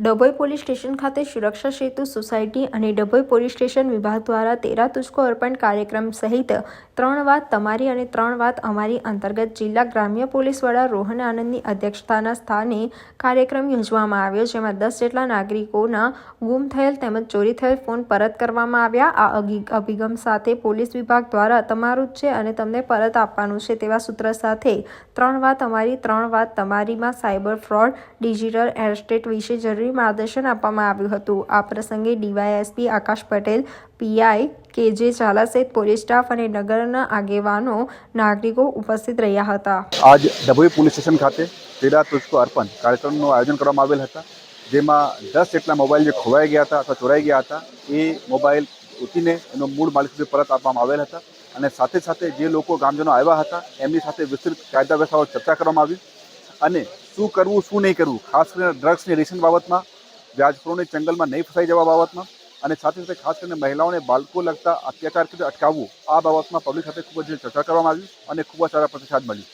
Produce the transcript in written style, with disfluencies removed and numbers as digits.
Dabhoi police station ખાતે સુરક્ષા સેતુ society અને ડભોઈ પોલીસ સ્ટેશન વિભાગ દ્વારા તેરા તુझको અર્પણ કાર્યક્રમ સહિત 3 વાત તમારી અને 3 વાત અમારી અંતર્ગત જિલ્લા ગ્રામ્ય પોલીસ વડા રોહન આનંદની અધ્યક્ષતાના સ્થાને કાર્યક્રમ યોજવામાં આવ્યો, જેમાં 10 જેટલા નાગરિકોના ગુમ થયેલ તેમજ ચોરી થયેલ ફોન પરત કરવામાં આવ્યા। આ અભિગમ સાથે પોલીસ વિભાગ દ્વારા તમારું જ છે અને તમને પરત આપવાનું છે તેવા સૂત્ર સાથે 3 વાત અમારી 3 વાત તમારીમાં સાયબર ફ્રોડ, ડિજિટલ એસ્ટેટ વિશે જરૂરી માર્ગદર્શન આપવામાં આવ્યું હતું। આ પ્રસંગે ડીવાયએસપી આકાશ પટેલ, પીઆઈ કેજે ઝાલા સહિત પોલીસ સ્ટાફ અને નગરના આગેવાનો નાગરિકો ઉપસ્થિત રહ્યા હતા। આજ ડભોઈ પોલીસ સ્ટેશન ખાતે તેરા તુझको અર્પણ કાર્યક્રમનું આયોજન કરવામાં આવેલ હતા, જેમાં 10 જેટલા મોબાઈલ જે ખોવાઈ ગયા હતા અથવા ચોરાઈ ગયા હતા એ મોબાઈલ ઉઠીને એનો મૂળ માલિક સુધી પરત આપવામાં આવેલ હતા અને સાથે સાથે જે લોકો ગામજનો આવ્યા હતા એમની સાથે વિસ્તૃત કાયદા વ્યવસ્થાઓ ચર્ચા કરવામાં આવી અને શું કરવું શું નહીં કરવું, ખાસ કરીને ડ્રગ્સની રેશન બાબતમાં, વ્યાજખોરોની ચંગલમાં નહીં ફસાઈ જવા બાબતમાં અને સાથે સાથે ખાસ કરીને મહિલાઓને બાળકો લગતા અત્યાચાર અટકાવવું, આ બાબતમાં પબ્લિક સાથે ખૂબ જ ચર્ચા કરવામાં આવી અને ખૂબ જ સારા પ્રતિસાદ મળ્યો।